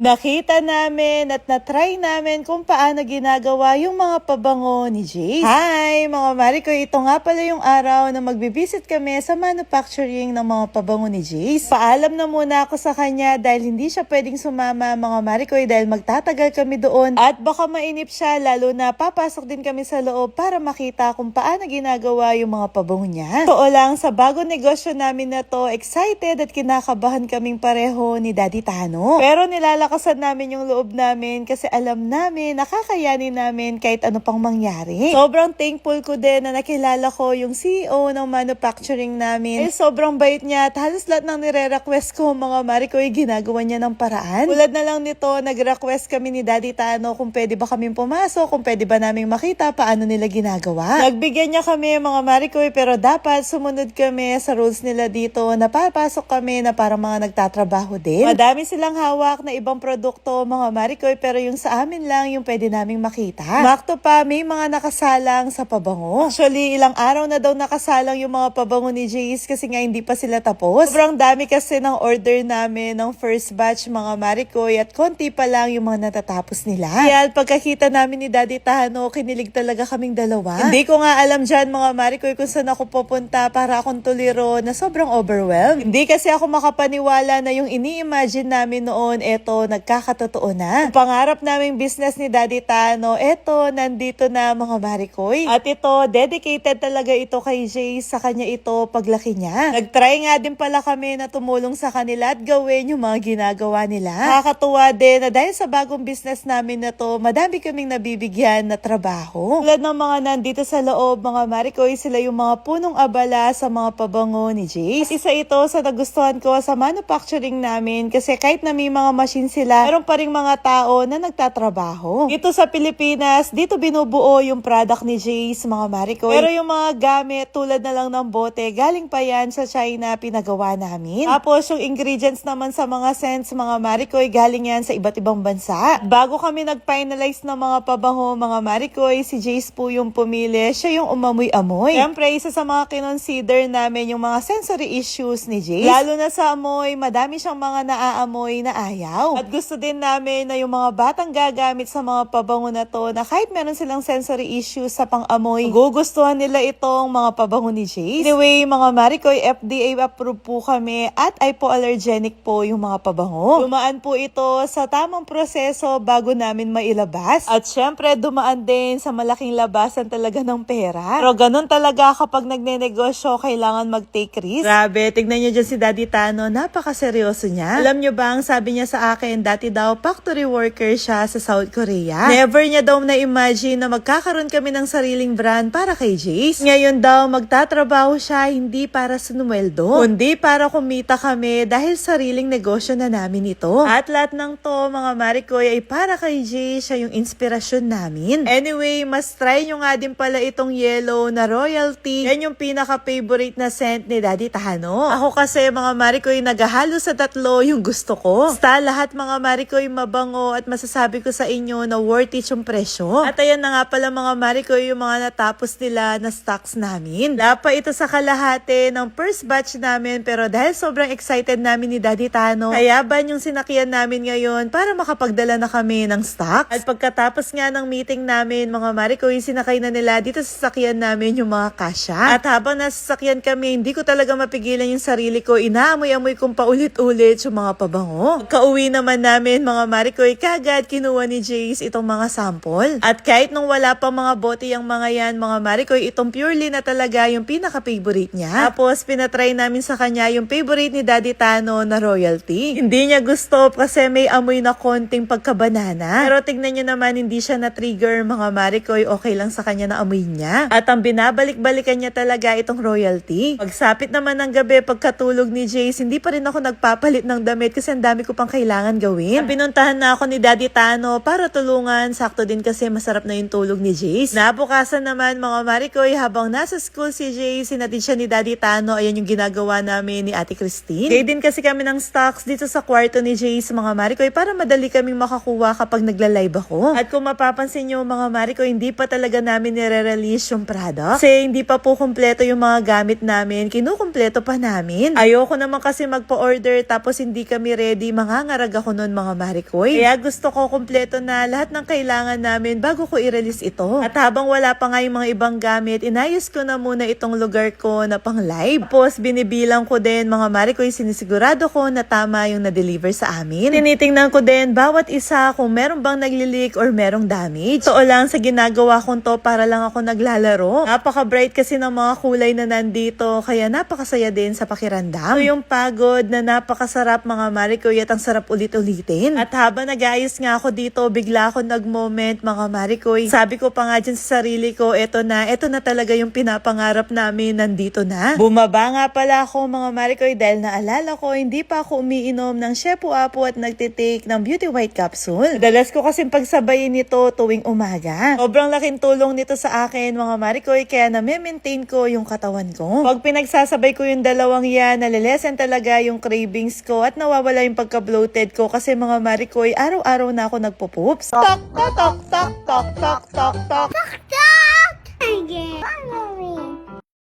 Nakita namin at na-try namin kung paano ginagawa yung mga pabango ni Jace. Hi mga Mariko, ito nga pala yung araw na magbibisit kami sa manufacturing ng mga pabango ni Jace. Paalam na muna ako sa kanya dahil hindi siya pwedeng sumama mga Mariko dahil magtatagal kami doon at baka mainip siya, lalo na papasok din kami sa loob para makita kung paano ginagawa yung mga pabango niya. Totoo lang, sa bagong negosyo namin na to, excited at kinakabahan kaming pareho ni Daddy Tano. Pero nilalakasan namin yung loob namin kasi alam namin nakakayanin namin kahit ano pang mangyari. Sobrang thankful ko din na nakilala ko yung CEO ng manufacturing namin. Sobrang bait niya at halos lahat ng nire-request ko mga Mariko ginagawa niya ng paraan. Tulad na lang nito, nag-request kami ni Daddy Tano kung pwede ba kaming pumasok, kung pwede ba naming makita paano nila ginagawa. Nagbigyan niya kami mga Mariko pero dapat sumunod kami sa rules nila dito na papasok kami na parang mga nagtatrabaho din. Madami silang hawak na ibang produkto mga Marikoy pero yung sa amin lang yung pwede naming makita. Makto pa may mga nakasalang sa pabango. Actually ilang araw na daw nakasalang yung mga pabango ni Jace kasi nga hindi pa sila tapos. Sobrang dami kasi ng order namin ng first batch mga Marikoy at konti pa lang yung mga natatapos nila. Kaya pagkakita namin ni Daddy Tano, kinilig talaga kaming dalawa. Hindi ko nga alam dyan mga Marikoy kung saan ako pupunta para akong tuliro na sobrang overwhelmed. Hindi kasi ako makapaniwala na yung ini-imagine namin noon eto nagkakatotoo na. Ang pangarap naming business ni Daddy Tano, eto, nandito na mga Marikoy. At ito, dedicated talaga ito kay Jay, sa kanya ito paglaki niya. Nag-try nga din pala kami na tumulong sa kanila at gawin yung mga ginagawa nila. Nakakatuwa din na dahil sa bagong business namin na to, madami kaming nabibigyan na trabaho. Tulad ng mga nandito sa loob, mga Marikoy, sila yung mga punong abala sa mga pabango ni Jay. Isa ito sa nagustuhan ko sa manufacturing namin kasi kahit na may mga machine sila, meron pa ring mga tao na nagtatrabaho. Dito sa Pilipinas, dito binubuo yung product ni Jace, mga Marikoy. Pero yung mga gamit, tulad na lang ng bote, galing pa yan sa China, pinagawa namin. Tapos yung ingredients naman sa mga scents, mga Marikoy, galing yan sa iba't ibang bansa. Bago kami nag-finalize ng mga pabango, mga Marikoy, si Jace po yung pumili. Siya yung umamoy-amoy. Siyempre, isa sa mga kinonsider namin yung mga sensory issues ni Jace. Lalo na sa amoy, madami siyang mga naaamoy na ayaw. At gusto din namin na yung mga batang gagamit sa mga pabango na to na kahit meron silang sensory issues sa pang-amoy, gugustuhan nila itong mga pabango ni Jace. Anyway, mga Marikoy, FDA approved po kami at hypoallergenic po yung mga pabango. Dumaan po ito sa tamang proseso bago namin mailabas. At syempre, dumaan din sa malaking labasan talaga ng pera. Pero ganun talaga kapag nagnenegosyo, kailangan mag-take risk. Grabe, tignan nyo dyan si Daddy Tano, napakaseryoso niya. Alam nyo ba, ang sabi niya sa akin, dati daw factory worker siya sa South Korea. Never niya daw na-imagine na magkakaroon kami ng sariling brand para kay Jace. Ngayon daw, magtatrabaho siya hindi para sa numweldo, kundi para kumita kami dahil sariling negosyo na namin ito. At lahat ng to, mga Marikoy, ay para kay Jace, siya yung inspirasyon namin. Anyway, mas try nyo nga din pala itong yellow na royalty. Yan yung pinaka-favorite na scent ni Daddy Tano. Ako kasi, mga Marikoy, naghahalo sa tatlo yung gusto ko. Basta lahat mga Marikoy mabango at masasabi ko sa inyo na worth it yung presyo. At ayan na nga pala mga Marikoy yung mga natapos nila na stocks namin. Lapa ito sa kalahati ng first batch namin pero dahil sobrang excited namin ni Daddy Tano, kaya ban yung sinakyan namin ngayon para makapagdala na kami ng stocks. At pagkatapos nga ng meeting namin mga Marikoy, sinakay na nila dito sa sasakyan namin yung mga kasya. At habang nasa sasakyan kami, hindi ko talaga mapigilan yung sarili ko. Inaamoy-amoy kong paulit-ulit yung mga pabango. Pagka-uwi naman namin mga Marikoy, kagad kinuha ni Jace itong mga sample. At kahit nung wala pa mga bote yung mga yan, mga Marikoy, itong purely na talaga yung pinaka-favorite niya. Tapos pinatry namin sa kanya yung favorite ni Daddy Tano na royalty. Hindi niya gusto kasi may amoy na konting pagka-banana. Pero tignan niyo naman, hindi siya na-trigger mga Marikoy, okay lang sa kanya na amoy niya. At ang binabalik-balikan niya talaga itong royalty. Pagsapit naman ng gabi, pagkatulog ni Jace, hindi pa rin ako nagpapalit ng damit kasi ang dami ko pang kailangan gawin. Pinuntahan na ako ni Daddy Tano para tulungan. Sakto din kasi masarap na yung tulog ni Jace. Nabukasan naman mga Marikoy, habang nasa school si Jace, sinatid siya ni Daddy Tano. Ayan yung ginagawa namin ni Ate Christine. Kaya din kasi kami ng stocks dito sa kwarto ni Jace mga Marikoy para madali kaming makakuha kapag nagla-live ako. At kung mapapansin nyo mga Marikoy, hindi pa talaga namin nire-release yung product. Kasi hindi pa po kumpleto yung mga gamit namin. Kinukumpleto pa namin. Ayoko naman kasi magpa-order tapos hindi kami ready. Mangangarag ako ako nun mga Marikoy. Kaya gusto ko kumpleto na lahat ng kailangan namin bago ko i-release ito. At habang wala pa nga yung mga ibang gamit, inayos ko na muna itong lugar ko na pang live. Tapos binibilang ko din mga Marikoy, sinisigurado ko na tama yung na-deliver sa amin. Tinitingnan ko din bawat isa kung meron bang nagli-leak or merong damage. So lang sa ginagawa kong to para lang ako naglalaro. Napaka-bright kasi ng mga kulay na nandito, kaya napakasaya din sa pakiramdam. So yung pagod na napakasarap mga Marikoy at ang sarap ulit-ulitin. At habang nag-ayos nga ako dito, bigla ako nag-moment mga Marikoy. Sabi ko pa nga dyan sa sarili ko, eto na talaga yung pinapangarap namin, nandito na. Bumaba nga pala ako mga Marikoy dahil naalala ko, hindi pa ako umiinom ng Shepu Apo at nagtitake ng Beauty White Capsule. Dalas ko kasi pagsabayin nito tuwing umaga. Sobrang laking tulong nito sa akin mga Marikoy, kaya na-maintain ko yung katawan ko. Pag pinagsasabay ko yung dalawang yan, nalilesen talaga yung cravings ko at nawawala yung pagka-bloated ko kasi mga Marikoy, araw-araw na ako nagpo-poops. Tok, tok, tok, tok, tok, tok, tok, tok.